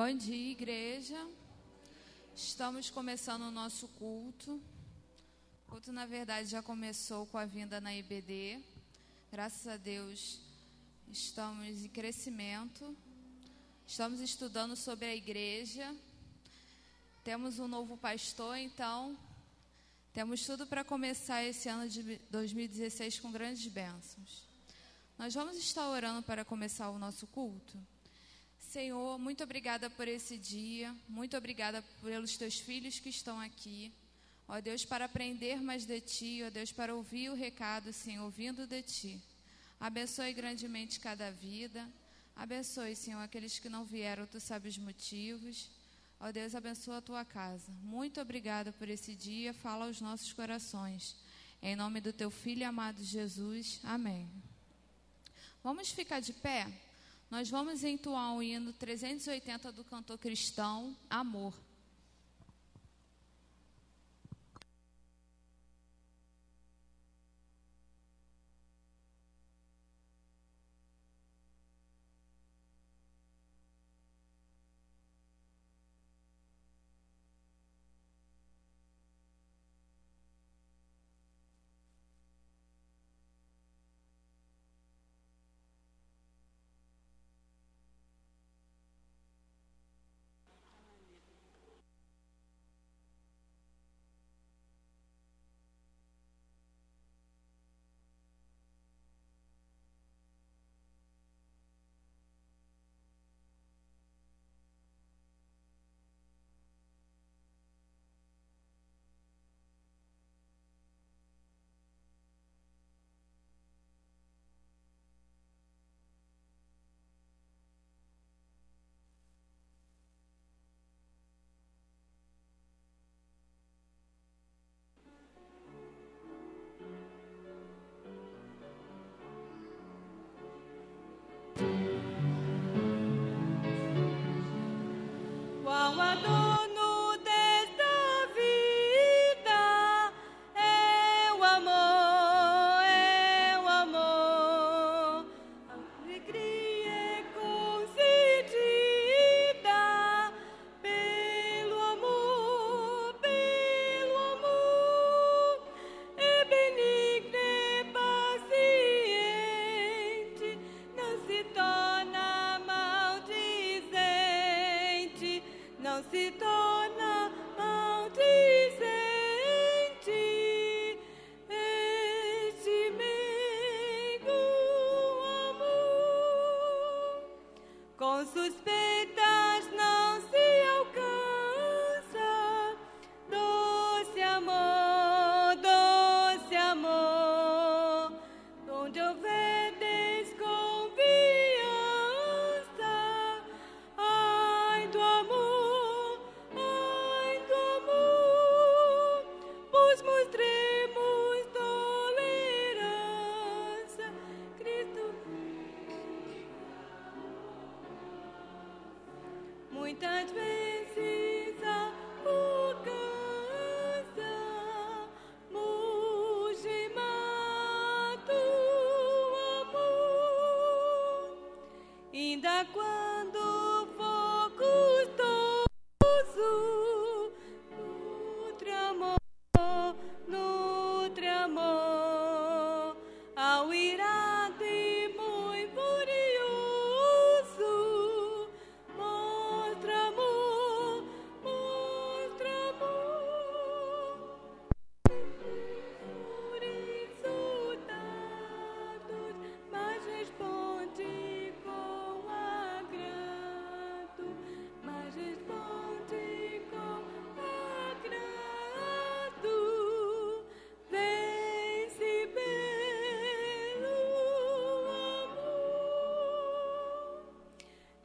Bom dia, igreja. Estamos começando o nosso culto. O culto, na verdade, já começou com a vinda na IBD. Graças a Deus, estamos em crescimento. Estamos estudando sobre a igreja. Temos um novo pastor, então temos tudo para começar esse ano de 2016 com grandes bênçãos. Nós vamos estar orando para começar o nosso culto. Senhor, muito obrigada por esse dia, muito obrigada pelos teus filhos que estão aqui. Ó Deus, para aprender mais de ti, ó Deus, para ouvir o recado, Senhor, ouvindo de ti. Abençoe grandemente cada vida. Abençoe, Senhor, aqueles que não vieram, tu sabes os motivos. Ó Deus, abençoa a tua casa. Muito obrigada por esse dia, fala aos nossos corações. Em nome do teu Filho amado Jesus, amém. Vamos ficar de pé? Nós vamos entoar o hino 380 do cantor cristão, Amor.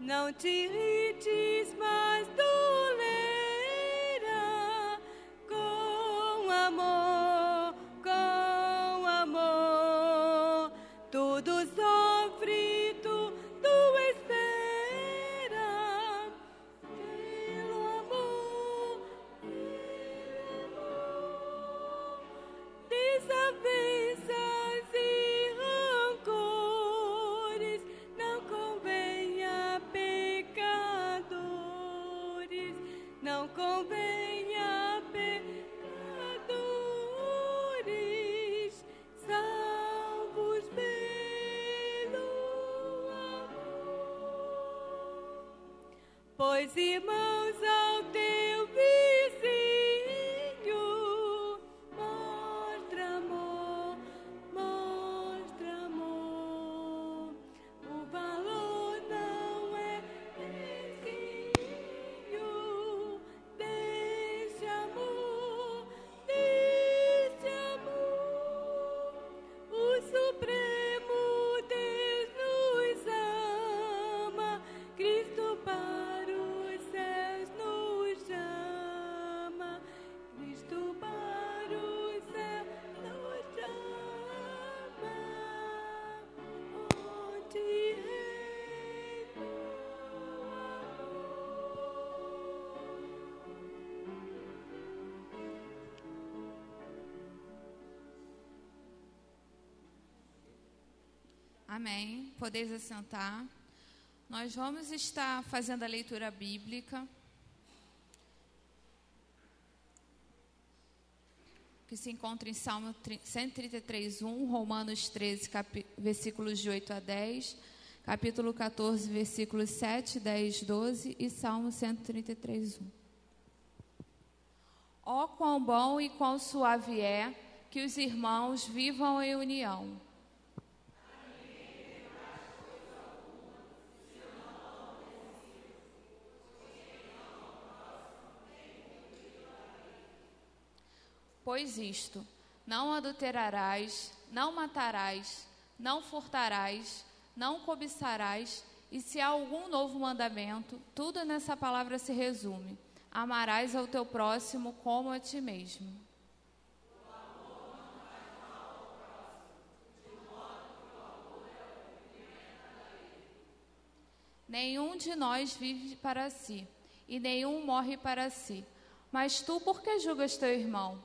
Não te irrites, mas tolera com amor, tudo sofre, tudo espera, pelo amor, desavenças e rancores não convém a pecador. dois irmãos ao teu vizinho. Mostra amor, mostra amor. O valor não é mesquinho. Deixa amor, deixa amor. O Supremo Deus nos ama. Cristo para os céus nos chama. Cristo para os céus nos chama. Onde reina o Amém. Podeis assentar. Nós vamos estar fazendo a leitura bíblica, que se encontra em Salmo 133:1, Romanos 13, versículos de 8 a 10, capítulo 14, versículos 7, 10, 12 e Salmo 133:1. Ó, quão bom e quão suave é que os irmãos vivam em união. Pois isto, não adulterarás, não matarás, não furtarás, não cobiçarás, e se há algum novo mandamento, tudo nessa palavra se resume: amarás ao teu próximo como a ti mesmo. Nenhum de nós vive para si, e nenhum morre para si. Mas tu, por que julgas teu irmão?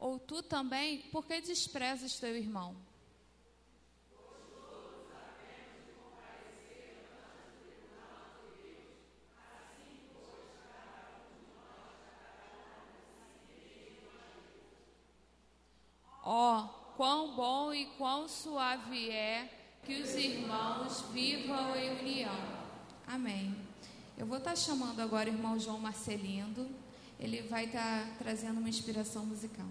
Ou tu também, por que desprezas teu irmão? Ó, quão bom e quão suave é que os irmãos vivam em união. Amém. Eu vou estar chamando agora o irmão João Marcelindo. Ele vai estar trazendo uma inspiração musical.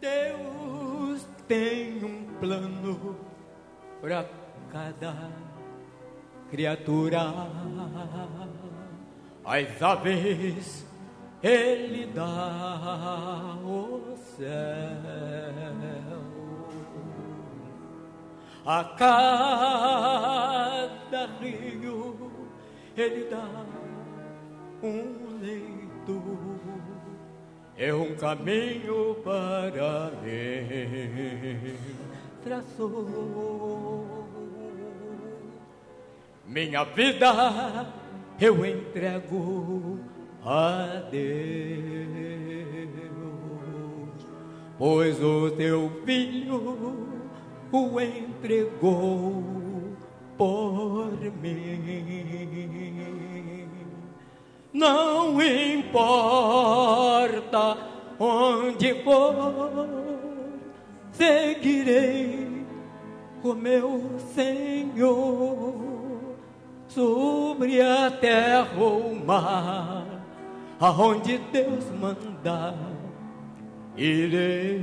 Deus tem um plano para cada criatura. Às aves Ele dá o céu, a cada rio Ele dá um leito. É um caminho para mim traçou. Minha vida eu entrego a Deus, pois o teu filho o entregou por mim. Não importa onde for, seguirei o meu Senhor. Sobre a terra ou mar, aonde Deus mandar, irei.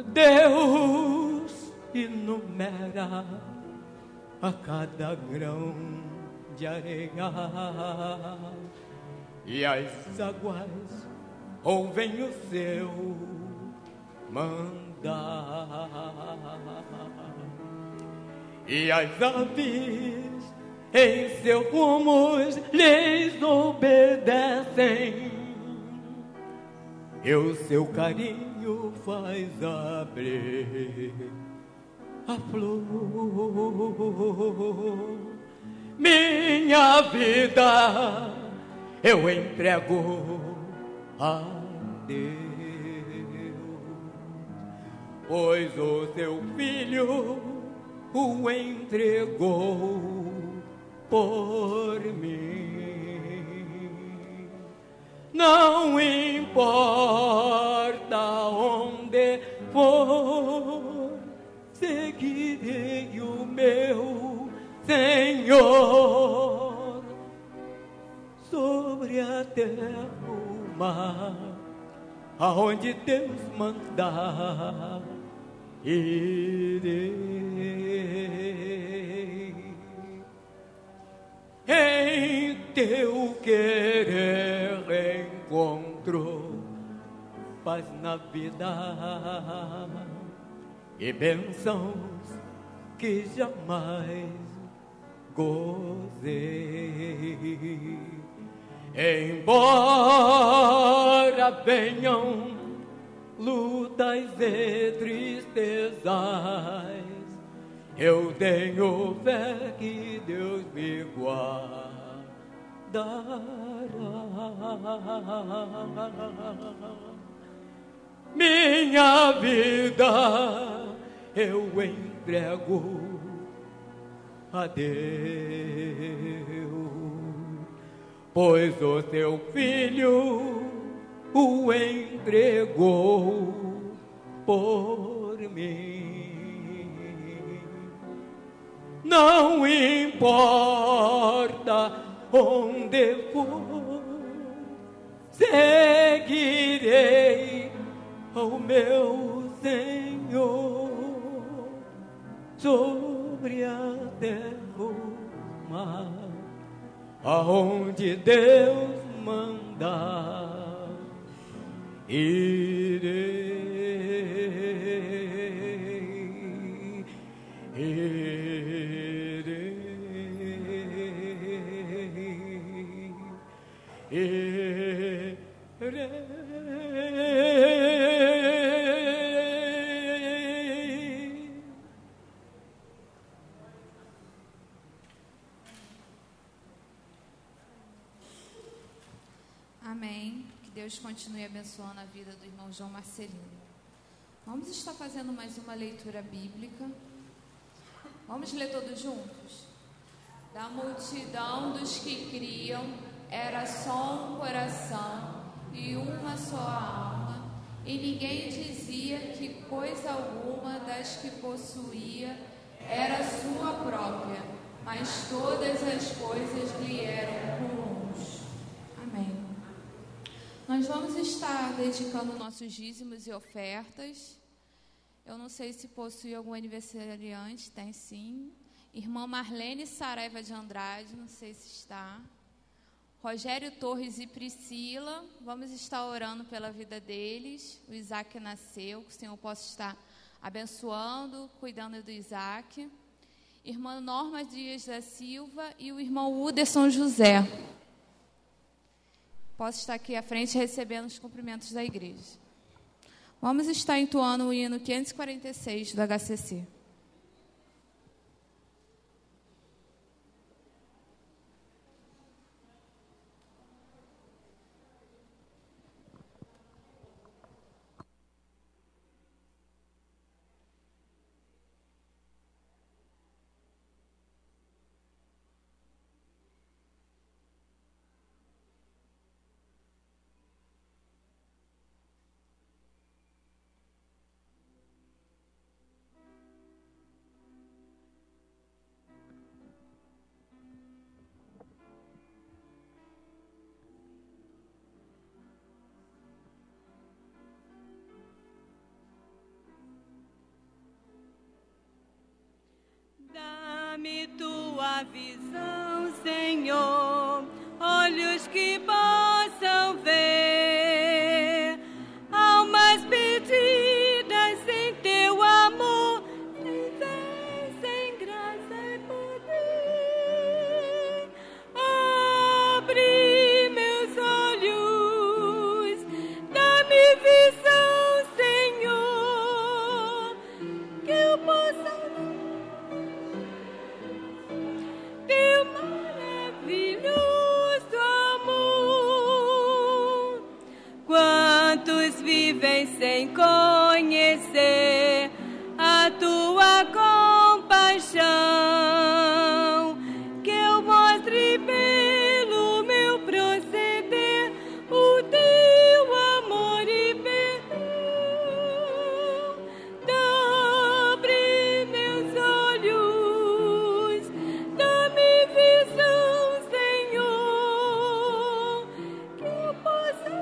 Deus enumera a cada grão de areia, e as águas ouvem o seu mandar, e as aves em seus rumos lhes obedecem, e o seu carinho faz abrir a flor. Minha vida eu entrego a Deus, pois o seu filho o entregou por mim. Não importa onde for, seguirei o meu Senhor. Sobre a terra, o mar, aonde Deus mandar, irei. Em teu querer encontro paz na vida e bênçãos que jamais gozei. Embora venham lutas e tristezas, eu tenho fé que Deus me guardará. Minha vida eu entrego a Deus, pois o seu filho o entregou por mim. Não importa onde for, seguirei ao meu Senhor. Sobre a terra, o mar, aonde Deus mandar, irei. Amém. Que Deus continue abençoando a vida do irmão João Marcelino. Vamos estar fazendo mais uma leitura bíblica. Vamos ler todos juntos? Da multidão dos que criam, era só um coração e uma só alma, e ninguém dizia que coisa alguma das que possuía era sua própria, mas todas as coisas lhe eram comuns. Amém. Nós vamos estar dedicando nossos dízimos e ofertas. Eu não sei se possui algum aniversariante, tem sim. Irmã Marlene Saraiva de Andrade, não sei se está. Rogério Torres e Priscila, vamos estar orando pela vida deles. O Isaac nasceu, que o Senhor possa estar abençoando, cuidando do Isaac. Irmã Norma Dias da Silva e o irmão Uderson José. Posso estar aqui à frente recebendo os cumprimentos da igreja. Vamos estar entoando o hino 546 do HCC. Dá-me tua visão, Senhor, olhos que possam ver, almas perdidas em teu amor, sem fé, sem graça e poder. Abre meus olhos, dá-me visão, Senhor, que eu possa ver querem conhecer a tua compaixão, que eu mostre pelo meu proceder o teu amor e perdão. Abre meus olhos, dá-me visão, Senhor, que eu possa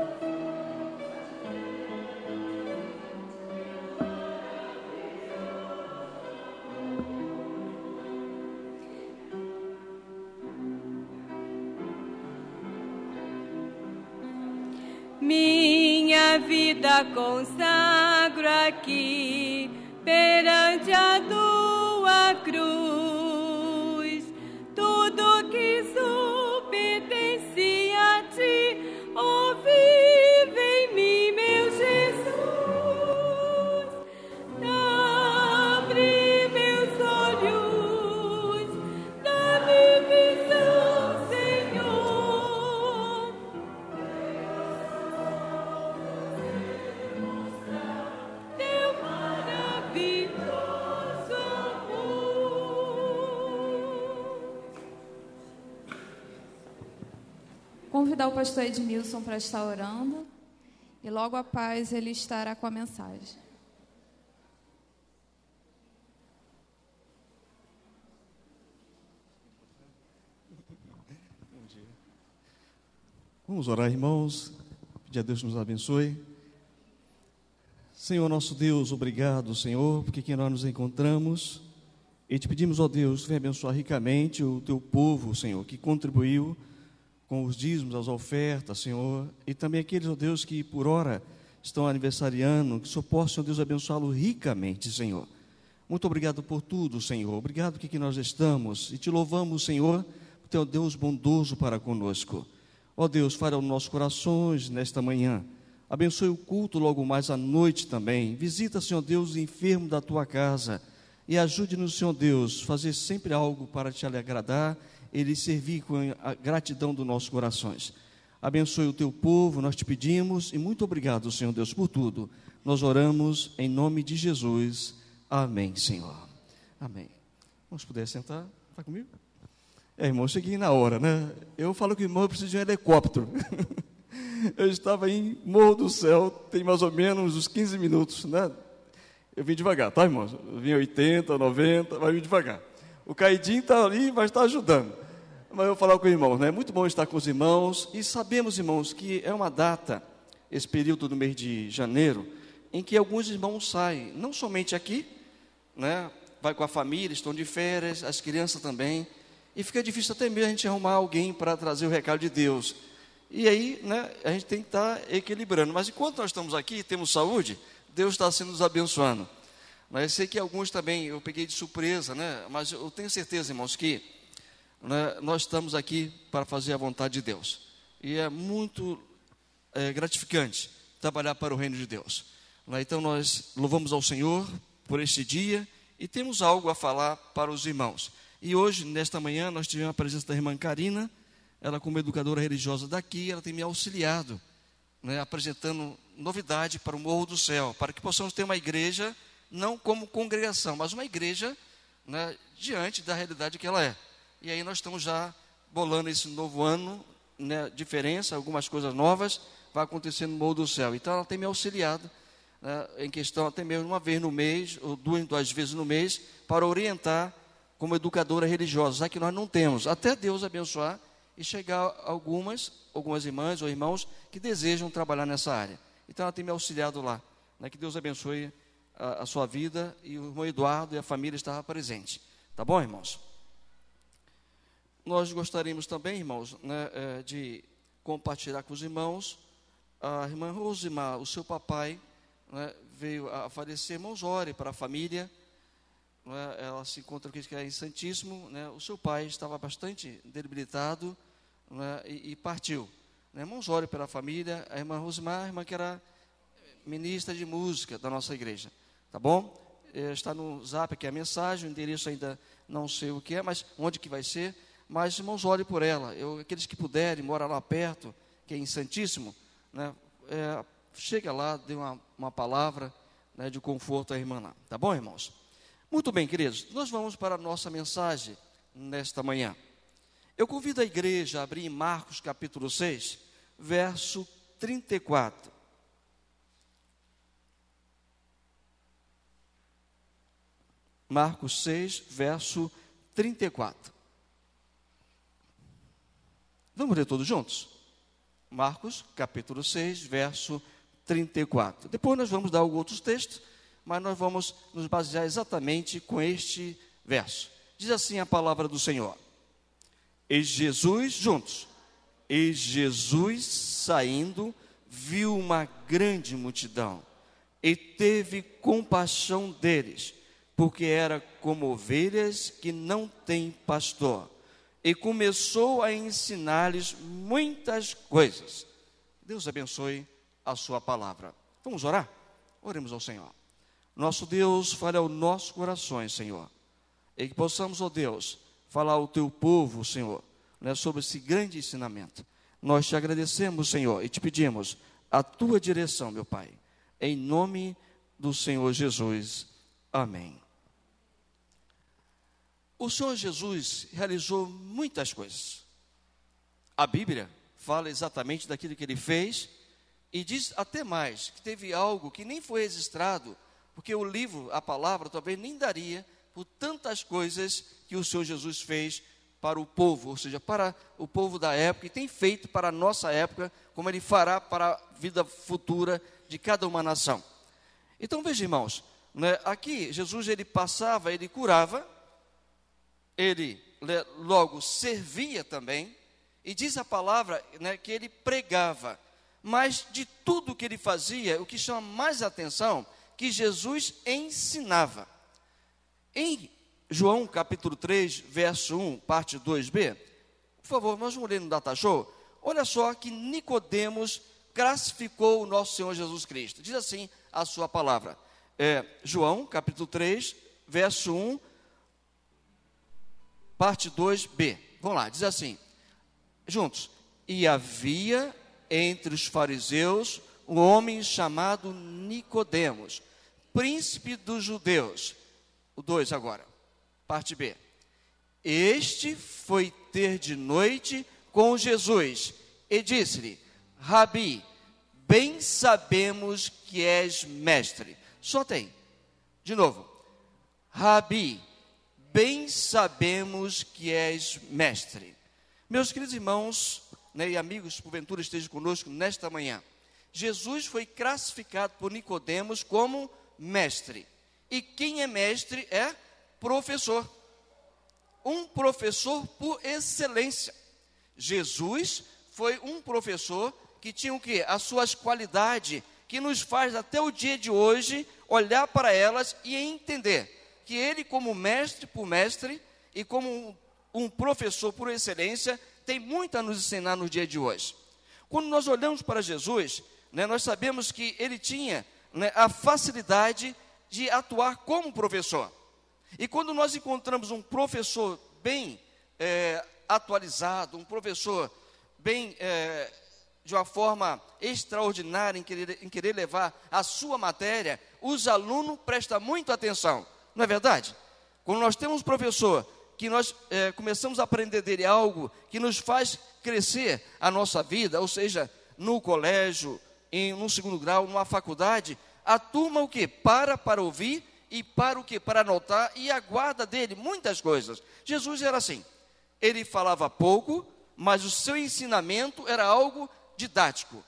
minha vida consagro aqui perante a tua cruz. Tudo que pertence a ti, oh, vive em mim, meu Jesus. Abre meus olhos, dá-me visão, Senhor. Teu maravilhoso amor. Convidar o pastor Edmilson para estar orando e logo após ele estará com a mensagem. Vamos orar, irmãos, pedir a Deus que nos abençoe. Senhor nosso Deus, obrigado, Senhor, porque aqui nós nos encontramos e te pedimos, ó Deus, venha abençoar ricamente o teu povo, Senhor, que contribuiu com os dízimos, as ofertas, Senhor, e também aqueles, ó Deus, que por hora estão aniversariando, que o Senhor possa, ó Deus, abençoá-lo ricamente, Senhor. Muito obrigado por tudo, Senhor, obrigado que aqui nós estamos e te louvamos, Senhor, por teu Deus bondoso para conosco. Ó Deus, fale aos nossos corações nesta manhã. Abençoe o culto logo mais à noite também. Visita, Senhor Deus, o enfermo da tua casa. E ajude-nos, Senhor Deus, a fazer sempre algo para te agradar e lhe servir com a gratidão dos nossos corações. Abençoe o teu povo, nós te pedimos. E muito obrigado, Senhor Deus, por tudo. Nós oramos em nome de Jesus. Amém, Senhor. Amém. Vamos poder sentar? Está comigo? Irmão, eu cheguei na hora, né? Eu falo que, irmão, eu preciso de um helicóptero. Eu estava em Morro do Céu, tem mais ou menos uns 15 minutos, né? Eu vim devagar, tá, irmãos? Eu vim 80, 90, mas vim devagar. O Caidinho está ali, mas está ajudando. Mas eu vou falar com os irmãos, né? É muito bom estar com os irmãos. E sabemos, irmãos, que é uma data, esse período do mês de janeiro, em que alguns irmãos saem, não somente aqui, né? Vai com a família, estão de férias, as crianças também. E fica difícil até mesmo a gente arrumar alguém para trazer o recado de Deus. E aí, né, a gente tem que estar equilibrando. Mas enquanto nós estamos aqui e temos saúde, Deus está assim nos abençoando. Mas eu sei que alguns também eu peguei de surpresa, né? Mas eu tenho certeza, irmãos, que, né, nós estamos aqui para fazer a vontade de Deus. E é muito gratificante trabalhar para o reino de Deus. Né? Então nós louvamos ao Senhor por este dia e temos algo a falar para os irmãos. E hoje, nesta manhã, nós tivemos a presença da irmã Karina. Ela, como educadora religiosa daqui, ela tem me auxiliado, né, apresentando novidade para o Morro do Céu, para que possamos ter uma igreja, não como congregação, mas uma igreja, né, diante da realidade que ela é. E aí nós estamos já bolando esse novo ano, né, diferença, algumas coisas novas, vai acontecer no Morro do Céu. Então ela tem me auxiliado, né, em questão até mesmo uma vez no mês, ou duas vezes no mês, para orientar como educadora religiosa, já que nós não temos, até Deus abençoar e chegar algumas irmãs ou irmãos que desejam trabalhar nessa área. Então ela tem me auxiliado lá, né? Que Deus abençoe a sua vida, e o irmão Eduardo e a família estavam presentes. Tá bom, irmãos? Nós gostaríamos também, irmãos, né, de compartilhar com os irmãos. A irmã Rosimar, o seu papai, né, veio a falecer. Irmãos, ore para a família. Ela se encontra aqui em Santíssimo, né? O seu pai estava bastante debilitado, né? e partiu, né? Irmãos, ore pela família. A irmã Rosimar, a irmã que era ministra de música da nossa igreja, tá bom? Está no zap aqui a mensagem, o endereço ainda não sei o que é, mas onde que vai ser, mas irmãos, ore por ela. Aqueles que puderem, moram lá perto, que é em Santíssimo, né? chega lá, dê uma palavra, né, de conforto à irmã lá. Tá bom, irmãos? Muito bem, queridos. Nós vamos para a nossa mensagem nesta manhã. Eu convido a igreja a abrir em Marcos capítulo 6, verso 34. Marcos 6, verso 34. Vamos ler todos juntos? Marcos, capítulo 6, verso 34. Depois nós vamos dar alguns outros textos, mas nós vamos nos basear exatamente com este verso. Diz assim a palavra do Senhor. E Jesus, juntos, e Jesus saindo, viu uma grande multidão, e teve compaixão deles, porque era como ovelhas que não têm pastor, e começou a ensinar-lhes muitas coisas. Deus abençoe a sua palavra. Vamos orar? Oremos ao Senhor. Nosso Deus, fale ao nosso coração, Senhor, e que possamos, ó Deus, falar ao teu povo, Senhor, né, sobre esse grande ensinamento. Nós te agradecemos, Senhor, e te pedimos a tua direção, meu Pai, em nome do Senhor Jesus. Amém. O Senhor Jesus realizou muitas coisas. A Bíblia fala exatamente daquilo que ele fez e diz até mais, que teve algo que nem foi registrado, porque o livro, a palavra, talvez nem daria por tantas coisas que o Senhor Jesus fez para o povo, ou seja, para o povo da época, e tem feito para a nossa época, como ele fará para a vida futura de cada uma nação. Então, veja, irmãos, né, aqui Jesus ele passava, ele curava, ele logo servia também, e diz a palavra, né, que ele pregava, mas de tudo que ele fazia, o que chama mais atenção, que Jesus ensinava. Em João capítulo 3, verso 1, parte 2b, por favor, nós vamos ler no Data Show. Olha só que Nicodemos classificou o nosso Senhor Jesus Cristo. Diz assim a sua palavra. João capítulo 3, verso 1, parte 2b. Vamos lá, diz assim, juntos. E havia entre os fariseus um homem chamado Nicodemos, príncipe dos judeus. O 2 agora, parte B. Este foi ter de noite com Jesus e disse-lhe, Rabi, bem sabemos que és mestre. Só tem. De novo. Rabi, bem sabemos que és mestre. Meus queridos irmãos, né, e amigos, porventura estejam conosco nesta manhã. Jesus foi classificado por Nicodemos como mestre. E quem é mestre é professor. Um professor por excelência. Jesus foi um professor que tinha o quê? As suas qualidades, que nos faz até o dia de hoje olhar para elas e entender que ele, como mestre por mestre e como um professor por excelência, tem muito a nos ensinar no dia de hoje. Quando nós olhamos para Jesus, né, nós sabemos que ele tinha, né, a facilidade de atuar como professor. E quando nós encontramos um professor bem atualizado, um professor bem de uma forma extraordinária em querer levar a sua matéria, os alunos prestam muita atenção, não é verdade? Quando nós temos um professor que nós começamos a aprender dele algo que nos faz crescer a nossa vida, ou seja, no colégio, no segundo grau, numa faculdade, a turma o quê? Para ouvir e para o quê? Para anotar e aguarda dele muitas coisas. Jesus era assim, ele falava pouco, mas o seu ensinamento era algo didático.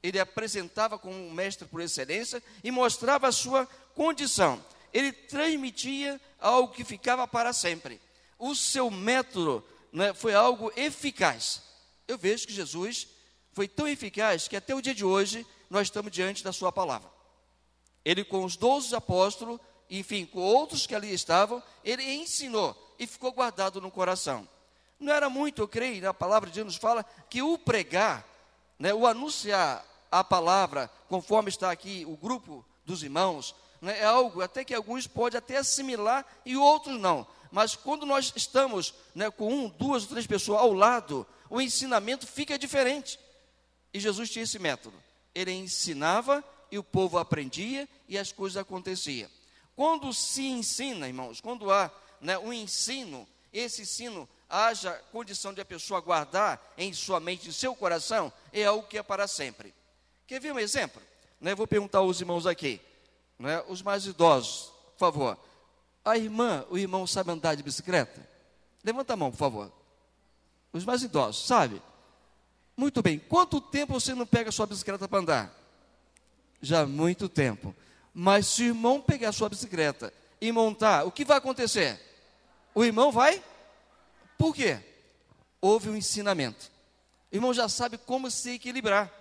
Ele apresentava como um mestre por excelência e mostrava a sua condição. Ele transmitia algo que ficava para sempre. O seu método, né, foi algo eficaz. Eu vejo que Jesus foi tão eficaz que até o dia de hoje nós estamos diante da sua palavra. Ele com os 12 apóstolos, enfim, com outros que ali estavam, ele ensinou e ficou guardado no coração. Não era muito, eu creio, a palavra de Deus nos fala que o pregar, né, o anunciar a palavra, conforme está aqui o grupo dos irmãos, né, é algo até que alguns podem até assimilar e outros não. Mas quando nós estamos, né, com 2 ou 3 pessoas ao lado, o ensinamento fica diferente. E Jesus tinha esse método. Ele ensinava e o povo aprendia e as coisas aconteciam. Quando se ensina, irmãos, quando há um ensino, esse ensino haja condição de a pessoa guardar em sua mente, em seu coração, é algo que é para sempre. Quer ver um exemplo? Eu vou perguntar aos irmãos aqui, os mais idosos, por favor. A irmã, o irmão sabe andar de bicicleta? Levanta a mão, por favor. Os mais idosos, sabe? Muito bem. Quanto tempo você não pega a sua bicicleta para andar? Já há muito tempo. Mas se o irmão pegar a sua bicicleta e montar, o que vai acontecer? O irmão vai? Por quê? Houve um ensinamento. O irmão já sabe como se equilibrar.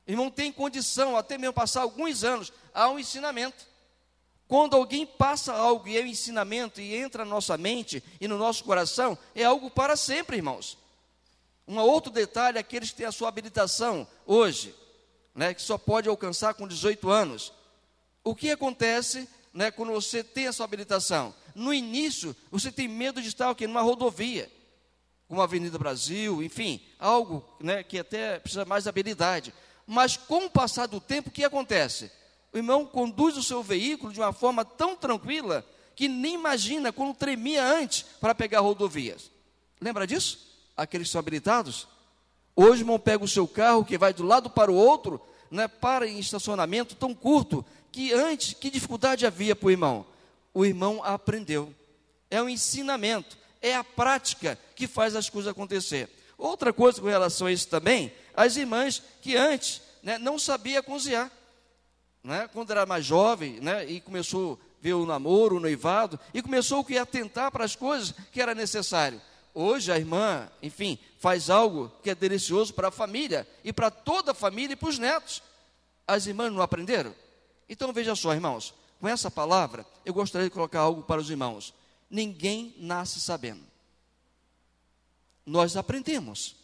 O irmão tem condição, até mesmo passar alguns anos, há um ensinamento. Quando alguém passa algo e é um ensinamento e entra na nossa mente e no nosso coração, é algo para sempre, irmãos. Um outro detalhe, aqueles que têm a sua habilitação hoje, que só pode alcançar com 18 anos. O que acontece quando você tem a sua habilitação? No início, você tem medo de estar numa rodovia, como a Avenida Brasil, enfim, algo que até precisa mais de habilidade. Mas com o passar do tempo, o que acontece? O irmão conduz o seu veículo de uma forma tão tranquila que nem imagina como tremia antes para pegar rodovias. Lembra disso? Aqueles que são habilitados? Hoje o irmão pega o seu carro, que vai do lado para o outro, para em estacionamento tão curto, que antes, que dificuldade havia para o irmão? O irmão aprendeu. É um ensinamento, é a prática que faz as coisas acontecer. Outra coisa com relação a isso também, as irmãs que antes não sabiam cozinhar. Quando era mais jovem, e começou a ver o namoro, o noivado, e começou a atentar para as coisas que era necessário. Hoje a irmã, enfim, faz algo que é delicioso para a família, e para toda a família e para os netos. As irmãs não aprenderam? Então veja só, irmãos, com essa palavra, eu gostaria de colocar algo para os irmãos. Ninguém nasce sabendo. Nós aprendemos.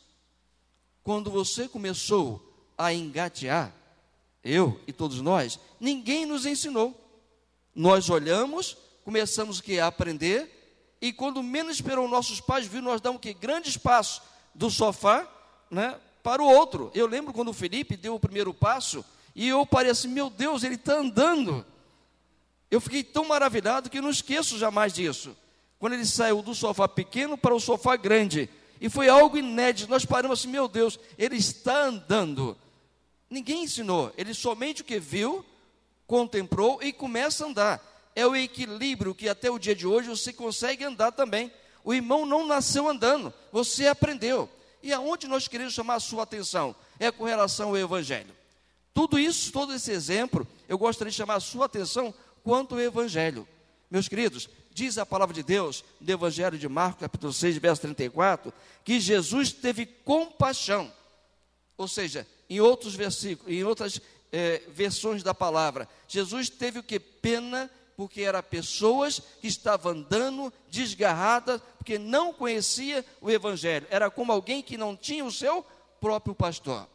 Quando você começou a engatear, eu e todos nós, ninguém nos ensinou. Nós olhamos, começamos a aprender, e quando menos esperou nossos pais viram, nós damos grandes passos do sofá para o outro. Eu lembro quando o Felipe deu o primeiro passo, e eu parei assim, meu Deus, ele está andando. Eu fiquei tão maravilhado que eu não esqueço jamais disso. Quando ele saiu do sofá pequeno para o sofá grande, e foi algo inédito, nós paramos assim, meu Deus, ele está andando. Ninguém ensinou, ele somente o que viu, contemplou e começa a andar. É o equilíbrio que até o dia de hoje você consegue andar também. O irmão não nasceu andando, você aprendeu. E aonde nós queremos chamar a sua atenção? É com relação ao Evangelho. Tudo isso, todo esse exemplo, eu gostaria de chamar a sua atenção quanto ao Evangelho. Meus queridos, diz a palavra de Deus, no Evangelho de Marcos, capítulo 6, verso 34, que Jesus teve compaixão. Ou seja, em outros versículos, em outras versões da palavra, Jesus teve o que? Pena, porque eram pessoas que estavam andando desgarradas, porque não conhecia o Evangelho. Era como alguém que não tinha o seu próprio pastor.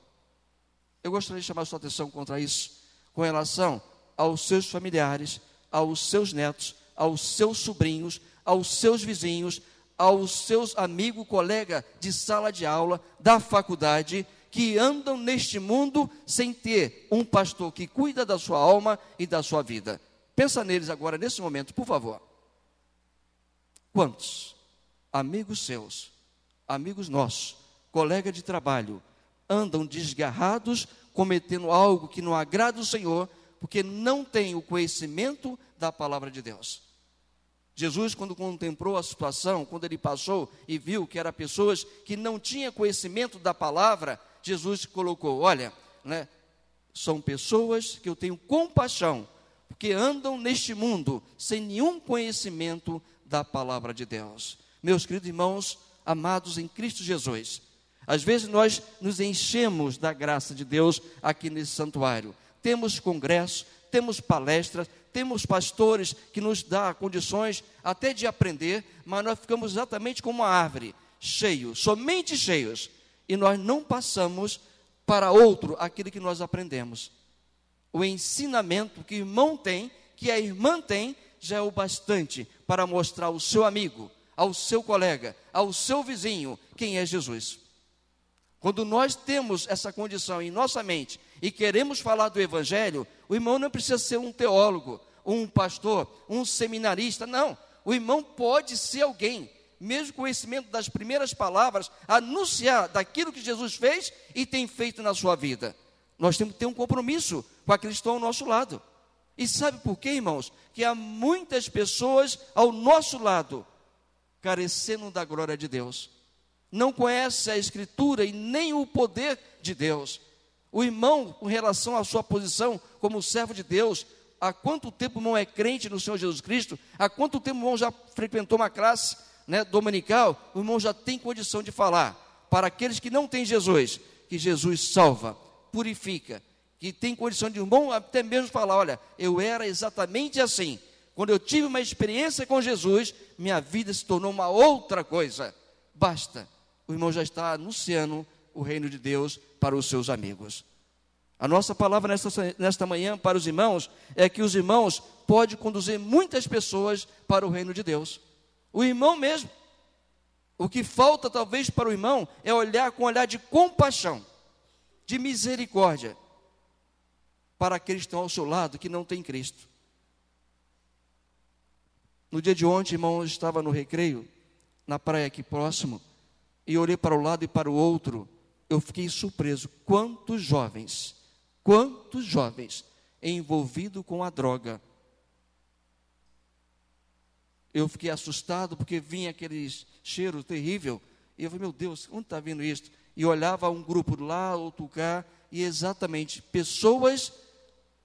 Eu gostaria de chamar a sua atenção contra isso, com relação aos seus familiares, aos seus netos, aos seus sobrinhos, aos seus vizinhos, aos seus amigos, colegas de sala de aula, da faculdade, que andam neste mundo sem ter um pastor que cuida da sua alma e da sua vida. Pensa neles agora, nesse momento, por favor. Quantos amigos seus, amigos nossos, colegas de trabalho, andam desgarrados, cometendo algo que não agrada o Senhor, porque não tem o conhecimento da palavra de Deus? Jesus, quando contemplou a situação, quando ele passou e viu que eram pessoas que não tinham conhecimento da palavra, Jesus colocou, olha, são pessoas que eu tenho compaixão, porque andam neste mundo sem nenhum conhecimento da palavra de Deus. Meus queridos irmãos, amados em Cristo Jesus, às vezes nós nos enchemos da graça de Deus aqui nesse santuário. Temos congressos, temos palestras, temos pastores que nos dão condições até de aprender, mas nós ficamos exatamente como uma árvore, cheios, somente cheios, e nós não passamos para outro aquilo que nós aprendemos. O ensinamento que o irmão tem, que a irmã tem, já é o bastante para mostrar ao seu amigo, ao seu colega, ao seu vizinho, quem é Jesus. Quando nós temos essa condição em nossa mente e queremos falar do Evangelho, o irmão não precisa ser um teólogo, um pastor, um seminarista, não. O irmão pode ser alguém, mesmo com conhecimento das primeiras palavras, anunciar daquilo que Jesus fez e tem feito na sua vida. Nós temos que ter um compromisso com aqueles que estão ao nosso lado. E sabe por quê, irmãos? Que há muitas pessoas ao nosso lado, carecendo da glória de Deus. Não conhece a Escritura e nem o poder de Deus. O irmão, com relação à sua posição como servo de Deus, há quanto tempo o irmão é crente no Senhor Jesus Cristo? Há quanto tempo o irmão já frequentou uma classe, dominical? O irmão já tem condição de falar para aqueles que não têm Jesus, que Jesus salva, purifica, que tem condição de irmão até mesmo falar, olha, eu era exatamente assim. Quando eu tive uma experiência com Jesus, minha vida se tornou uma outra coisa. Basta, o irmão já está anunciando o reino de Deus para os seus amigos. A nossa palavra nesta manhã para os irmãos é que os irmãos podem conduzir muitas pessoas para o reino de Deus. O irmão mesmo. O que falta talvez para o irmão é olhar com um olhar de compaixão, de misericórdia, para aqueles que estão ao seu lado que não têm Cristo. No dia de ontem, irmão, eu estava no recreio, na praia aqui próximo, e olhei para o lado e para o outro, eu fiquei surpreso. Quantos jovens envolvidos com a droga. Eu fiquei assustado porque vinha aquele cheiro terrível, e eu falei, meu Deus, onde está vindo isso? E olhava um grupo lá, outro cá, e exatamente, pessoas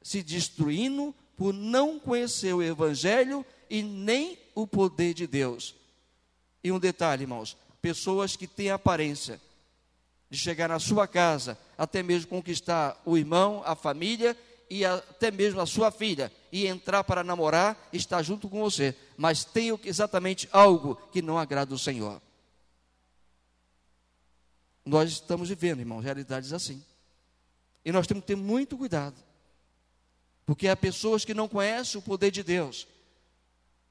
se destruindo por não conhecer o Evangelho e nem o poder de Deus. E um detalhe, irmãos, pessoas que têm aparência de chegar na sua casa, até mesmo conquistar o irmão, a família e até mesmo a sua filha, e entrar para namorar, estar junto com você, mas tem exatamente algo que não agrada o Senhor. Nós estamos vivendo, irmãos, realidades assim. E nós temos que ter muito cuidado, porque há pessoas que não conhecem o poder de Deus,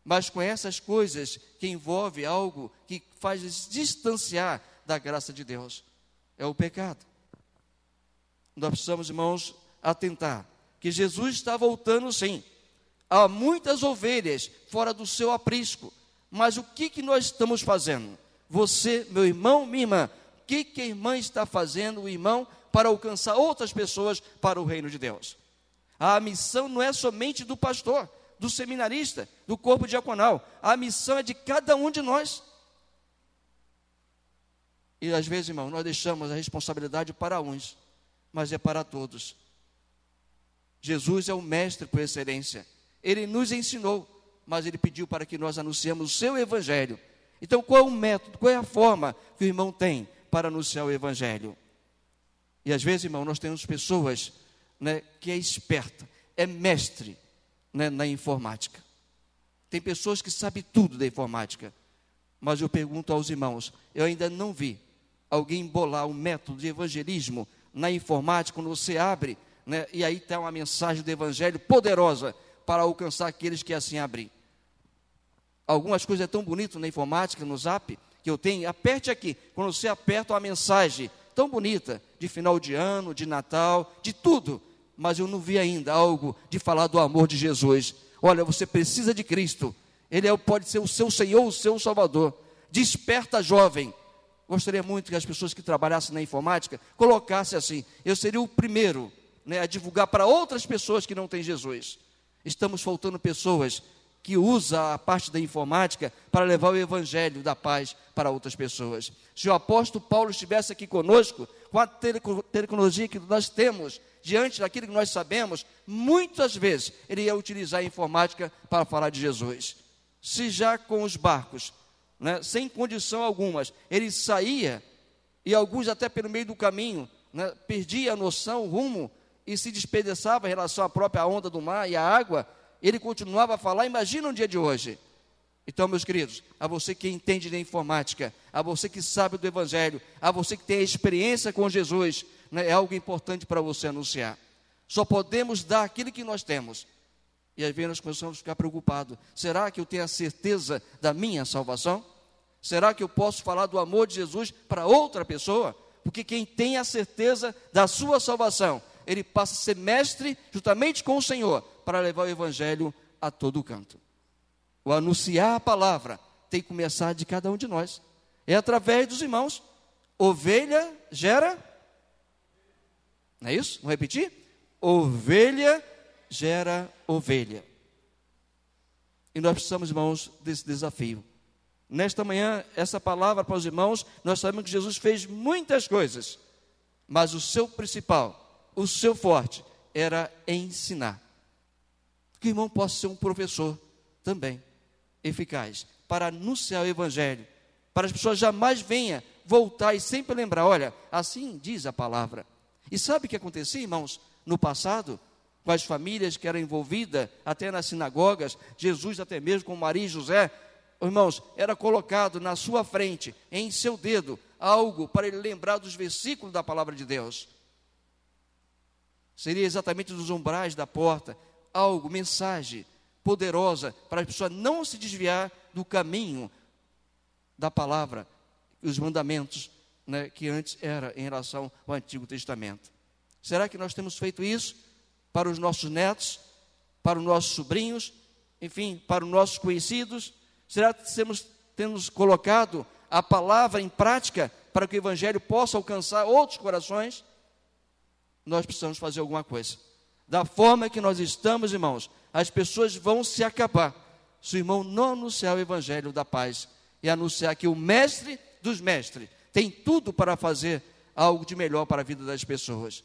mas conhecem as coisas que envolvem algo que faz se distanciar da graça de Deus. É o pecado. Nós precisamos, irmãos, atentar que Jesus está voltando sim. Há muitas ovelhas fora do seu aprisco, mas o que nós estamos fazendo? Você, meu irmão, minha irmã, o que a irmã está fazendo, o irmão, para alcançar outras pessoas para o reino de Deus? A missão não é somente do pastor, do seminarista, do corpo diaconal. A missão é de cada um de nós. E às vezes, irmão, nós deixamos a responsabilidade para uns, mas é para todos. Jesus é o mestre por excelência. Ele nos ensinou, mas ele pediu para que nós anunciemos o seu evangelho. Então, qual é o método, qual é a forma que o irmão tem para anunciar o evangelho? E às vezes, irmão, nós temos pessoas, que é esperta, é mestre, na informática. Tem pessoas que sabem tudo da informática, mas eu pergunto aos irmãos, eu ainda não vi alguém bolar um método de evangelismo na informática, quando você abre, e aí está uma mensagem do evangelho poderosa para alcançar aqueles que assim abrem. Algumas coisas é tão bonito na informática, no Zap, que eu tenho, aperte aqui, quando você aperta uma mensagem tão bonita, de final de ano, de Natal, de tudo, mas eu não vi ainda algo de falar do amor de Jesus. Olha, você precisa de Cristo, Ele pode ser o seu Senhor, o seu Salvador. Desperta, jovem. Gostaria muito que as pessoas que trabalhassem na informática colocassem assim, eu seria o primeiro, a divulgar para outras pessoas que não têm Jesus. Estamos faltando pessoas que usam a parte da informática para levar o evangelho da paz para outras pessoas. Se o apóstolo Paulo estivesse aqui conosco, com a tecnologia que nós temos, diante daquilo que nós sabemos, muitas vezes ele ia utilizar a informática para falar de Jesus. Se já com os barcos, sem condição algumas, ele saía, e alguns até pelo meio do caminho, perdia a noção, o rumo, e se despedaçava em relação à própria onda do mar e à água, ele continuava a falar. Imagina um dia de hoje. Então, meus queridos, a você que entende da informática, a você que sabe do evangelho, a você que tem a experiência com Jesus, é algo importante para você anunciar. Só podemos dar aquilo que nós temos. E às vezes nós começamos a ficar preocupados. Será que eu tenho a certeza da minha salvação? Será que eu posso falar do amor de Jesus para outra pessoa? Porque quem tem a certeza da sua salvação, ele passa a ser mestre juntamente com o Senhor, para levar o evangelho a todo canto. O anunciar a palavra tem que começar de cada um de nós. É através dos irmãos. Ovelha gera... Não é isso? Vamos repetir? Ovelha gera ovelha. E nós precisamos, irmãos, desse desafio. Nesta manhã, essa palavra para os irmãos, nós sabemos que Jesus fez muitas coisas, mas o seu principal, o seu forte, era ensinar. Que o irmão possa ser um professor também, eficaz, para anunciar o evangelho, para as pessoas jamais venham voltar e sempre lembrar, olha, assim diz a palavra. E sabe o que acontecia, irmãos, no passado, com as famílias que eram envolvidas, até nas sinagogas, Jesus até mesmo com Maria e José, irmãos, era colocado na sua frente, em seu dedo, algo para ele lembrar dos versículos da palavra de Deus. Seria exatamente dos umbrais da porta, algo, mensagem poderosa, para a pessoa não se desviar do caminho da palavra, os mandamentos, né, que antes era em relação ao Antigo Testamento. Será que nós temos feito isso para os nossos netos, para os nossos sobrinhos, enfim, para os nossos conhecidos? Será que temos colocado a palavra em prática para que o evangelho possa alcançar outros corações? Nós precisamos fazer alguma coisa. Da forma que nós estamos, irmãos, as pessoas vão se acabar se o irmão não anunciar o evangelho da paz e anunciar que o mestre dos mestres tem tudo para fazer algo de melhor para a vida das pessoas.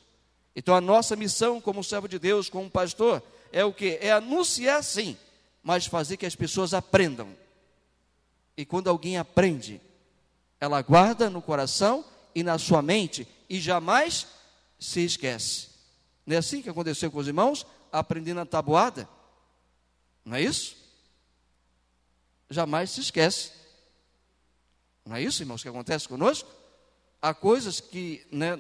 Então a nossa missão como servo de Deus, como pastor, é o quê? É anunciar sim, mas fazer que as pessoas aprendam. E quando alguém aprende, ela guarda no coração e na sua mente e jamais se esquece. Não é assim que aconteceu com os irmãos? Aprendendo a tabuada. Não é isso? Jamais se esquece. Não é isso, irmãos, que acontece conosco? Há coisas que, né,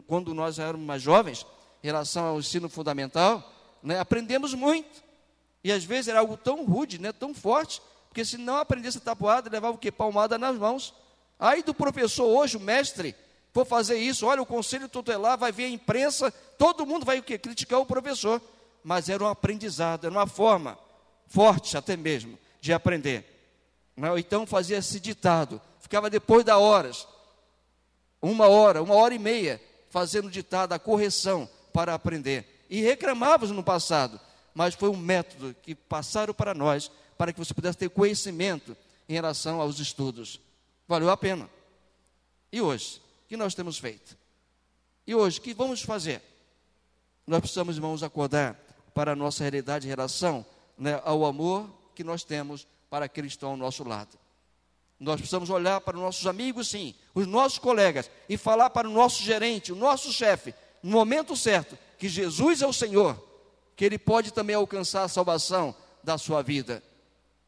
quando nós éramos mais jovens, em relação ao ensino fundamental, né, aprendemos muito. E às vezes era algo tão rude, né, tão forte, porque se não aprendesse a tabuada, levava o quê? Palmada nas mãos. Aí do professor hoje, o mestre, for fazer isso, olha, o conselho tutelar vai ver a imprensa, todo mundo vai o quê? Criticar o professor. Mas era um aprendizado, era uma forma forte até mesmo de aprender. Então fazia esse ditado, ficava depois das horas, uma hora e meia, fazendo ditado, a correção para aprender. E reclamávamos no passado, mas foi um método que passaram para nós, para que você pudesse ter conhecimento em relação aos estudos. Valeu a pena. E hoje, o que nós temos feito? E hoje, o que vamos fazer? Nós precisamos, irmãos, acordar para a nossa realidade em relação, né, ao amor que nós temos para aqueles que estão ao nosso lado. Nós precisamos olhar para os nossos amigos, sim, os nossos colegas, e falar para o nosso gerente, o nosso chefe, no momento certo, que Jesus é o Senhor, que Ele pode também alcançar a salvação da sua vida.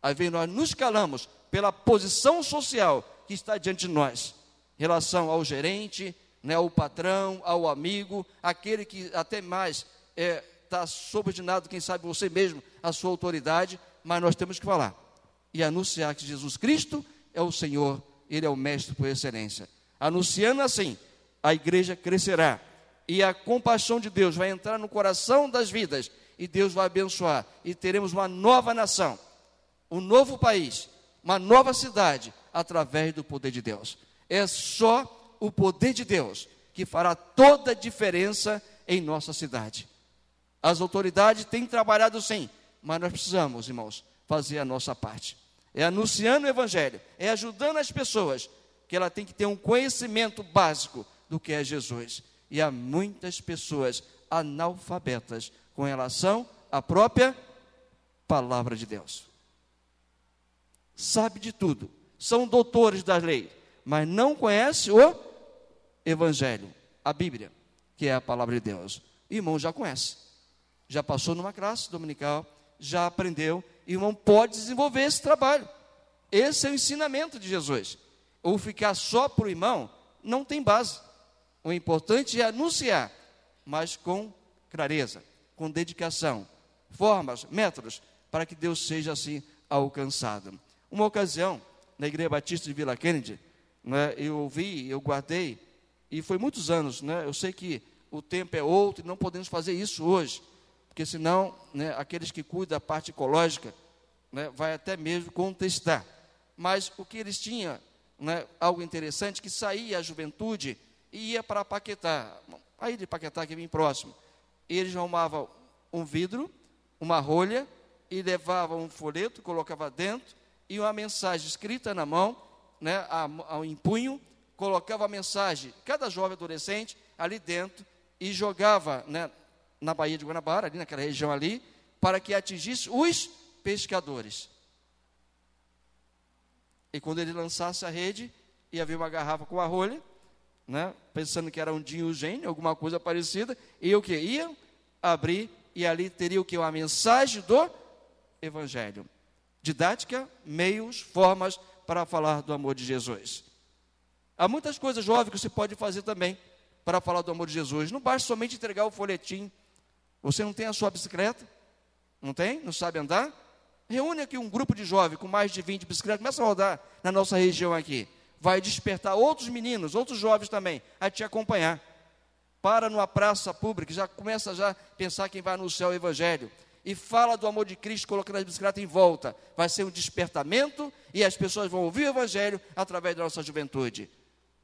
Às vezes nós nos calamos pela posição social que está diante de nós, em relação ao gerente, né, ao patrão, ao amigo, aquele que até mais está subordinado, quem sabe você mesmo, a sua autoridade, mas nós temos que falar e anunciar que Jesus Cristo é o Senhor, Ele é o mestre por excelência. Anunciando assim, a igreja crescerá e a compaixão de Deus vai entrar no coração das vidas e Deus vai abençoar e teremos uma nova nação, um novo país, uma nova cidade através do poder de Deus. É só o poder de Deus que fará toda a diferença em nossa cidade. As autoridades têm trabalhado sim, mas nós precisamos, irmãos, fazer a nossa parte. É anunciando o evangelho, é ajudando as pessoas, que ela tem que ter um conhecimento básico do que é Jesus. E há muitas pessoas analfabetas com relação à própria palavra de Deus. Sabe de tudo, são doutores da lei, mas não conhece o evangelho, a Bíblia, que é a palavra de Deus. O irmão já conhece, já passou numa classe dominical, já aprendeu, e o irmão pode desenvolver esse trabalho. Esse é o ensinamento de Jesus. Ou ficar só para o irmão, não tem base. O importante é anunciar, mas com clareza, com dedicação, formas, métodos, para que Deus seja assim alcançado. Uma ocasião, na Igreja Batista de Vila Kennedy, né, eu ouvi, eu guardei, e foi muitos anos, né, eu sei que o tempo é outro e não podemos fazer isso hoje, porque senão, né, aqueles que cuidam da parte ecológica, né, vai até mesmo contestar. Mas o que eles tinham, né, algo interessante, que saía a juventude e ia para Paquetá, aí de Paquetá que vem próximo, eles arrumavam um vidro, uma rolha, e levavam um folheto, colocava dentro, e uma mensagem escrita na mão, né, em punho, colocava a mensagem, cada jovem adolescente, ali dentro, e jogava, né, na Baía de Guanabara, ali naquela região ali, para que atingisse os pescadores. E quando ele lançasse a rede, ia vir uma garrafa com a rolha, né, pensando que era um Dinho Gênio, alguma coisa parecida, e o que? Ia abrir, e ali teria o que? Uma mensagem do Evangelho. Didática, meios, formas para falar do amor de Jesus. Há muitas coisas, jovens, que você pode fazer também para falar do amor de Jesus. Não basta somente entregar o folhetim. Você não tem a sua bicicleta? Não tem? Não sabe andar? Reúne aqui um grupo de jovens com mais de 20 bicicletas, começa a rodar na nossa região aqui. Vai despertar outros meninos, outros jovens também, a te acompanhar. Para numa praça pública, já começa a pensar quem vai anunciar o Evangelho. E fala do amor de Cristo, colocando as bicicletas em volta. Vai ser um despertamento e as pessoas vão ouvir o Evangelho através da nossa juventude.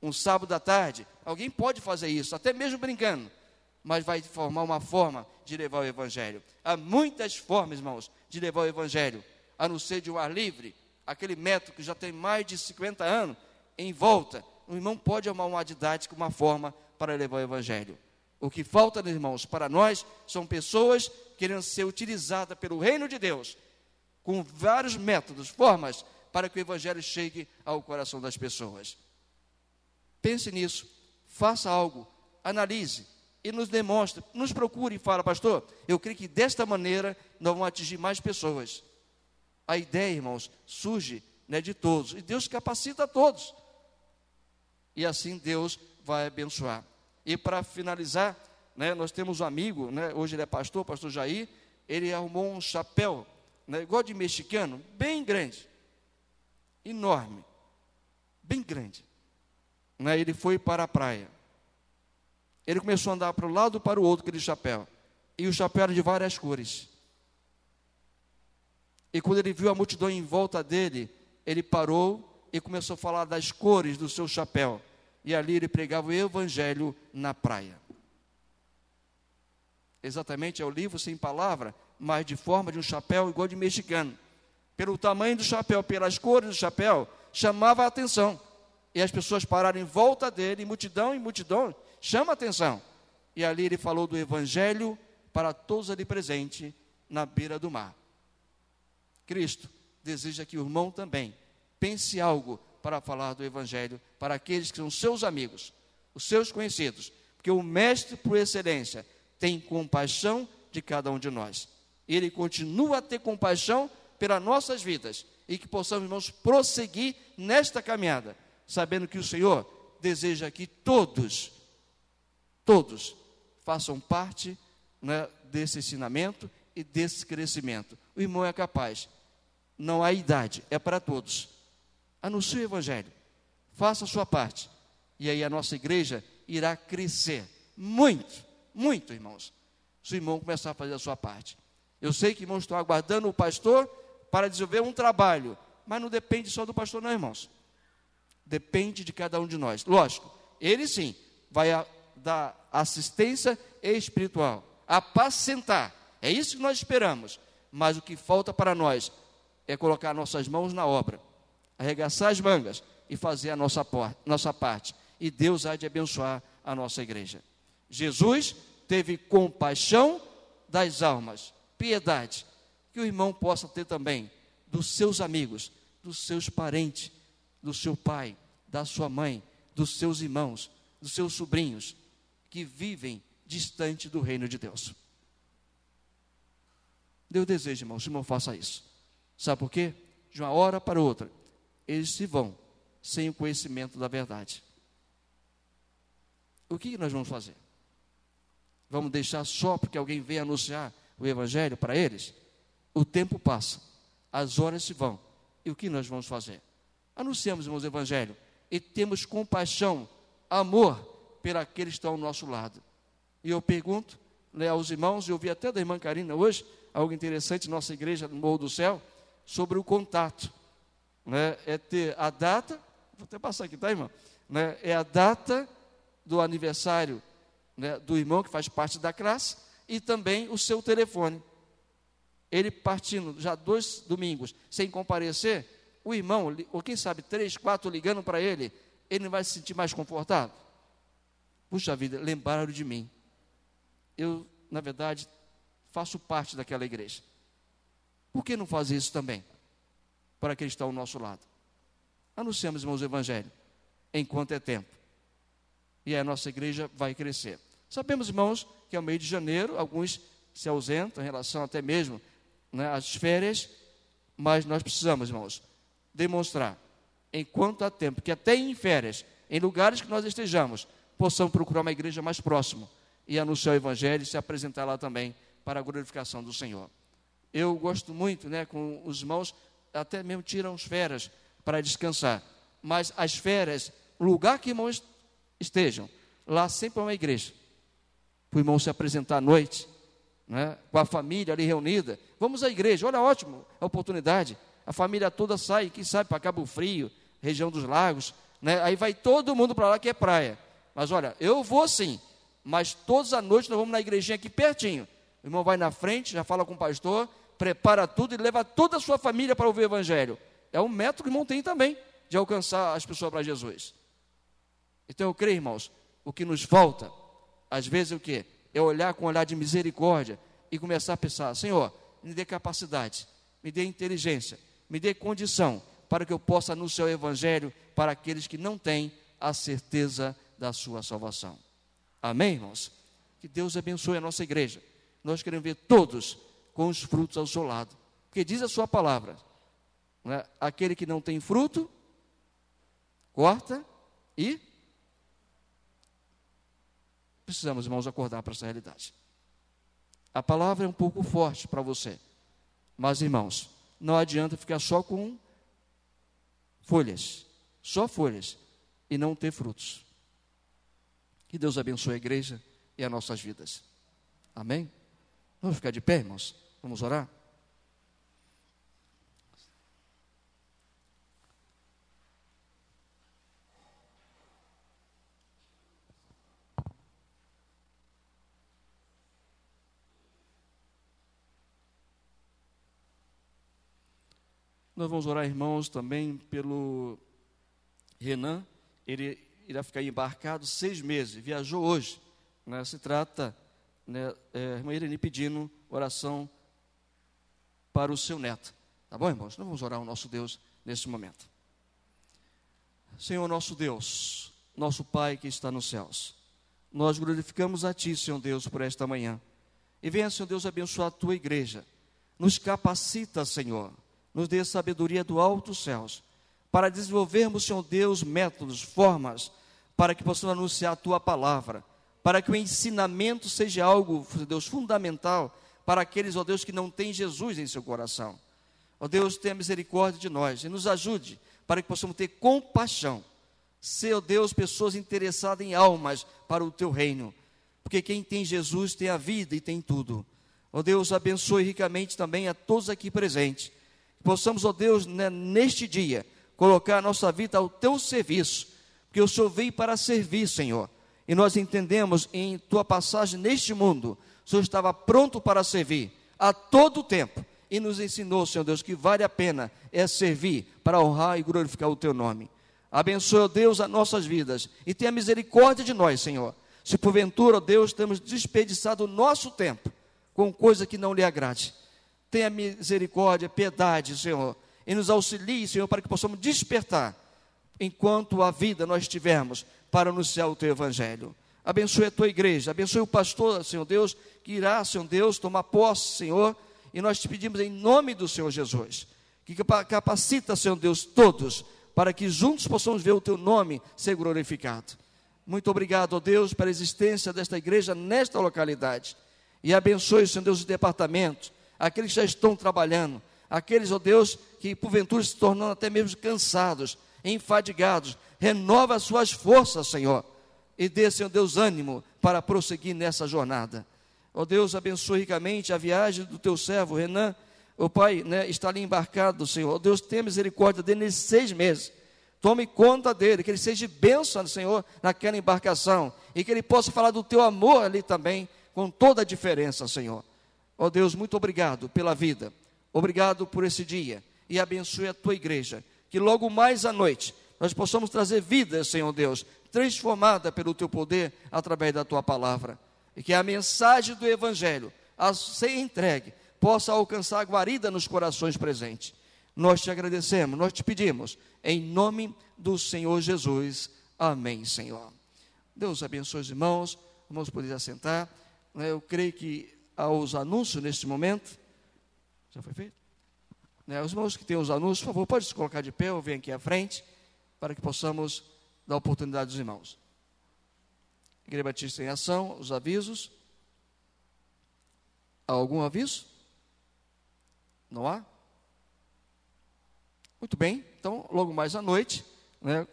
Um sábado à tarde, alguém pode fazer isso, até mesmo brincando, mas vai formar uma forma de levar o Evangelho. Há muitas formas, irmãos, de levar o Evangelho, a não ser de um ar livre, aquele método que já tem mais de 50 anos, em volta. O irmão pode arrumar uma didática, uma forma para levar o Evangelho. O que falta, irmãos, para nós, são pessoas querendo ser utilizadas pelo reino de Deus, com vários métodos, formas, para que o Evangelho chegue ao coração das pessoas. Pense nisso, faça algo, analise e nos demonstre, nos procure e fala, pastor, eu creio que desta maneira nós vamos atingir mais pessoas. A ideia, irmãos, surge, né, de todos, e Deus capacita a todos. E assim Deus vai abençoar. E para finalizar, né, nós temos um amigo, né, hoje ele é pastor, pastor Jair, ele arrumou um chapéu, né, igual de mexicano, bem grande, enorme, bem grande. Né, ele foi para a praia. Ele começou a andar para um lado e para o outro com aquele chapéu. E o chapéu era de várias cores. E quando ele viu a multidão em volta dele, ele parou e começou a falar das cores do seu chapéu. E ali ele pregava o Evangelho na praia. Exatamente, é o livro sem palavra, mas de forma de um chapéu igual de mexicano. Pelo tamanho do chapéu, pelas cores do chapéu, chamava a atenção. E as pessoas pararam em volta dele, em multidão, chama a atenção. E ali ele falou do Evangelho para todos ali presentes, na beira do mar. Cristo deseja que o irmão também pense algo para falar do Evangelho para aqueles que são seus amigos, os seus conhecidos, porque o Mestre por excelência tem compaixão de cada um de nós. Ele continua a ter compaixão pelas nossas vidas e que possamos, irmãos, prosseguir nesta caminhada, sabendo que o Senhor deseja que todos façam parte, né, desse ensinamento e desse crescimento. O irmão é capaz, não há idade, é para todos. Anuncie o Evangelho, faça a sua parte, e aí a nossa igreja irá crescer muito, muito, irmãos, se o irmão começar a fazer a sua parte. Eu sei que irmãos estão aguardando o pastor para desenvolver um trabalho, mas não depende só do pastor não, irmãos. Depende de cada um de nós. Lógico, ele sim vai dar assistência espiritual, apacentar. É isso que nós esperamos. Mas o que falta para nós é colocar nossas mãos na obra, arregaçar as mangas e fazer a nossa parte. E Deus há de abençoar a nossa igreja. Jesus teve compaixão das almas, piedade, que o irmão possa ter também dos seus amigos, dos seus parentes, do seu pai, da sua mãe, dos seus irmãos, dos seus sobrinhos, que vivem distante do reino de Deus. Deus deseja, irmão, que o irmão faça isso. Sabe por quê? De uma hora para outra, eles se vão sem o conhecimento da verdade. O que nós vamos fazer? Vamos deixar só porque alguém vem anunciar o Evangelho para eles? O tempo passa, as horas se vão, e o que nós vamos fazer? Anunciamos, irmãos, o Evangelho e temos compaixão, amor por aqueles que estão ao nosso lado. E eu pergunto, né, aos irmãos, eu ouvi até da irmã Karina hoje, algo interessante, nossa igreja no Morro do Céu, sobre o contato, né, é ter a data, vou até passar aqui, tá, irmão? Né, é a data do aniversário, né, do irmão que faz parte da classe, e também o seu telefone. Ele partindo já 2 domingos sem comparecer, o irmão, ou quem sabe 3, 4 ligando para ele, ele não vai se sentir mais confortável? Puxa vida, lembraram de mim. Eu, na verdade, faço parte daquela igreja. Por que não fazer isso também? Para aquele que está ao nosso lado. Anunciamos, irmãos, o Evangelho, enquanto é tempo. E a nossa igreja vai crescer. Sabemos, irmãos, que ao meio de janeiro, alguns se ausentam em relação até mesmo, né, às férias, mas nós precisamos, irmãos, demonstrar, enquanto há tempo, que até em férias, em lugares que nós estejamos, possamos procurar uma igreja mais próxima e anunciar o Evangelho e se apresentar lá também para a glorificação do Senhor. Eu gosto muito, né, com os irmãos, até mesmo tiram as férias para descansar, mas as férias, o lugar que irmãos estejam, lá sempre é uma igreja, para o irmão se apresentar à noite, né, com a família ali reunida. Vamos à igreja, olha, ótimo, a oportunidade. A família toda sai, quem sabe, para Cabo Frio, região dos lagos, né, aí vai todo mundo para lá que é praia. Mas olha, eu vou sim, mas todas as noites nós vamos na igrejinha aqui pertinho. O irmão vai na frente, já fala com o pastor, prepara tudo e leva toda a sua família para ouvir o Evangelho. É um método que o irmão tem também de alcançar as pessoas para Jesus. Então eu creio, irmãos, o que nos falta, às vezes o quê? É olhar com um olhar de misericórdia e começar a pensar, Senhor, me dê capacidade, me dê inteligência, me dê condição para que eu possa anunciar o Evangelho para aqueles que não têm a certeza da sua salvação. Amém, irmãos? Que Deus abençoe a nossa igreja. Nós queremos ver todos com os frutos ao seu lado. Porque diz a sua palavra, né? Aquele que não tem fruto, corta e... Precisamos, irmãos, acordar para essa realidade. A palavra é um pouco forte para você. Mas, irmãos, não adianta ficar só com folhas. Só folhas. E não ter frutos. Que Deus abençoe a igreja e as nossas vidas. Amém? Vamos ficar de pé, irmãos? Vamos orar? Nós vamos orar, irmãos, também pelo Renan. Ele irá ficar embarcado 6 meses, viajou hoje, né? Se trata, né, a irmã Irene pedindo oração para o seu neto. Tá bom, irmãos? Nós vamos orar ao nosso Deus nesse momento. Senhor nosso Deus, nosso Pai que está nos céus, nós glorificamos a Ti, Senhor Deus, por esta manhã. E venha, Senhor Deus, abençoar a Tua igreja. Nos capacita, Senhor, nos dê sabedoria do alto dos céus, para desenvolvermos, Senhor Deus, métodos, formas, para que possamos anunciar a Tua palavra, para que o ensinamento seja algo, Senhor Deus, fundamental para aqueles, ó Deus, que não têm Jesus em seu coração. Ó Deus, tenha misericórdia de nós e nos ajude para que possamos ter compaixão, ser, ó Deus, pessoas interessadas em almas para o Teu reino, porque quem tem Jesus tem a vida e tem tudo. Ó Deus, abençoe ricamente também a todos aqui presentes, possamos, ó Deus, neste dia, colocar a nossa vida ao Teu serviço, porque o Senhor veio para servir, Senhor, e nós entendemos em Tua passagem neste mundo, o Senhor estava pronto para servir a todo tempo, e nos ensinou, Senhor Deus, que vale a pena servir para honrar e glorificar o Teu nome. Abençoe, ó Deus, as nossas vidas, e tenha misericórdia de nós, Senhor, se porventura, ó Deus, temos desperdiçado o nosso tempo com coisa que não lhe agrade. Tenha misericórdia, piedade, Senhor, e nos auxilie, Senhor, para que possamos despertar, enquanto a vida nós tivermos, para anunciar o Teu Evangelho. Abençoe a Tua igreja, abençoe o pastor, Senhor Deus, que irá, Senhor Deus, tomar posse, Senhor, e nós te pedimos em nome do Senhor Jesus, que capacita, Senhor Deus, todos, para que juntos possamos ver o Teu nome ser glorificado. Muito obrigado, ó Deus, pela existência desta igreja nesta localidade, e abençoe, Senhor Deus, os departamentos, aqueles que já estão trabalhando, aqueles, ó Deus, que porventura se tornando até mesmo cansados, enfadigados, renova as suas forças, Senhor, e dê, Senhor Deus, ânimo para prosseguir nessa jornada. Ó Deus, abençoe ricamente a viagem do teu servo Renan. Ó Pai, está ali embarcado, Senhor. Ó Deus, tenha misericórdia dele nesses 6 meses. Tome conta dele, que ele seja bênção, Senhor, naquela embarcação. E que ele possa falar do teu amor ali também, com toda a diferença, Senhor. Ó Deus, muito obrigado pela vida. Obrigado por esse dia. E abençoe a tua igreja. Que logo mais à noite nós possamos trazer vida, Senhor Deus, transformada pelo teu poder através da tua palavra. E que a mensagem do Evangelho, a ser entregue, possa alcançar a guarida nos corações presentes. Nós te agradecemos, nós te pedimos, em nome do Senhor Jesus. Amém, Senhor. Deus abençoe os irmãos, vamos poder assentar. Eu creio que há os anúncios neste momento. Já foi feito? Os irmãos que têm os anúncios, por favor, pode se colocar de pé ou vir aqui à frente, para que possamos dar oportunidade aos irmãos. Igreja Batista em Ação, os avisos. Há algum aviso? Não há? Muito bem, então, logo mais à noite,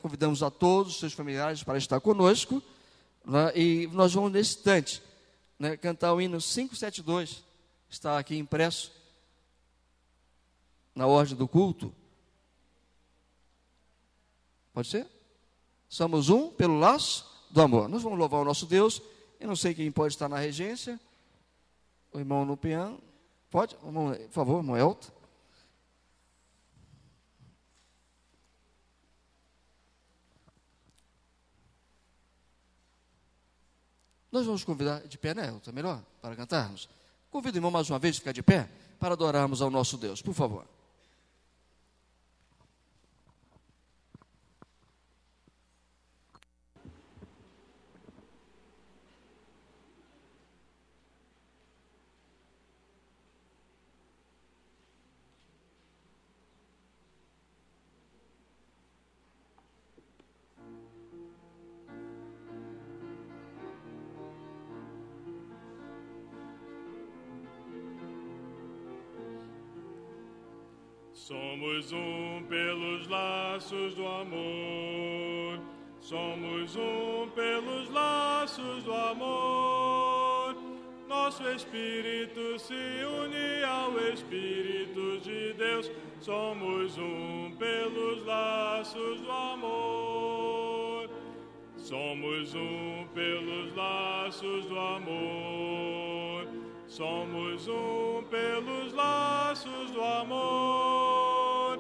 convidamos a todos os seus familiares para estar conosco, e nós vamos, nesse instante, cantar o hino 572, está aqui impresso, na ordem do culto. Pode ser? Somos um pelo laço do amor. Nós vamos louvar o nosso Deus. Eu não sei quem pode estar na regência. O irmão no piano. Pode? Por favor, irmão Elton. Nós vamos convidar de pé, né, Elton? É melhor para cantarmos. Convido o irmão mais uma vez a ficar de pé para adorarmos ao nosso Deus, por favor. Somos um pelos laços do amor, somos um pelos laços do amor. Nosso espírito se une ao Espírito de Deus, somos um pelos laços do amor. Somos um pelos laços do amor, somos um pelos laços do amor.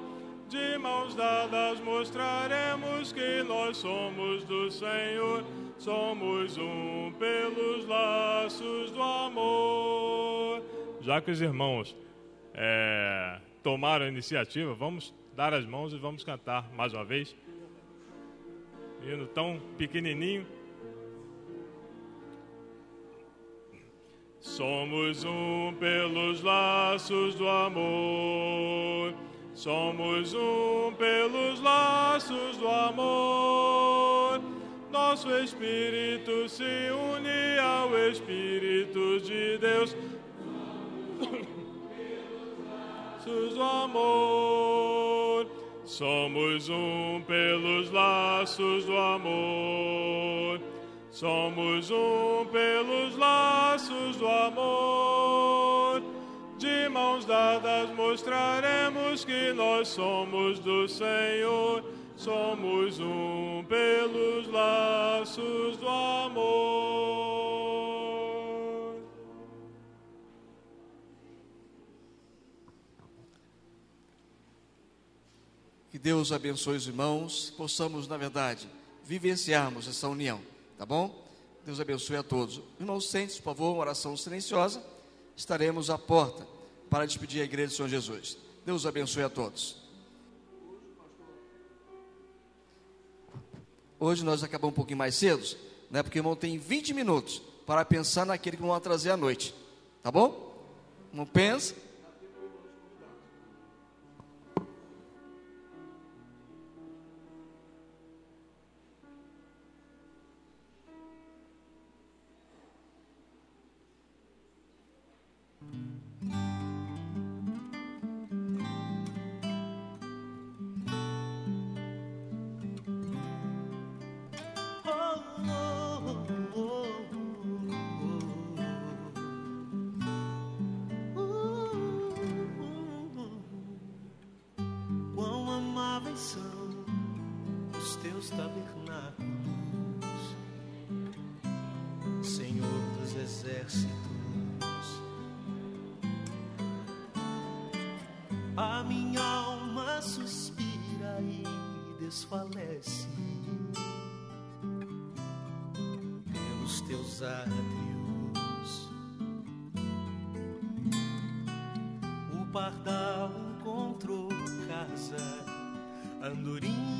De mãos dadas mostraremos que nós somos do Senhor, somos um pelos laços do amor. Já que os irmãos tomaram a iniciativa, vamos dar as mãos e vamos cantar mais uma vez. Hino tão pequenininho. Somos um pelos laços do amor, somos um pelos laços do amor. Nosso espírito se une ao Espírito de Deus, laços do amor. Somos um pelos laços do amor, somos um pelos laços do amor. De mãos dadas mostraremos que nós somos do Senhor, somos um pelos laços do amor. Que Deus abençoe os irmãos, possamos, na verdade, vivenciarmos essa união. Tá bom? Deus abençoe a todos. Irmãos, sente-se, por favor, uma oração silenciosa. Estaremos à porta para despedir a igreja do Senhor Jesus. Deus abençoe a todos. Hoje nós acabamos um pouquinho mais cedo, porque o irmão tem 20 minutos para pensar naquele que vão trazer à noite. Tá bom? Não pensa? teus tabernáculos, Senhor dos exércitos. A minha alma suspira e desfalece pelos teus átrios. O pardal encontrou casa, a andorinha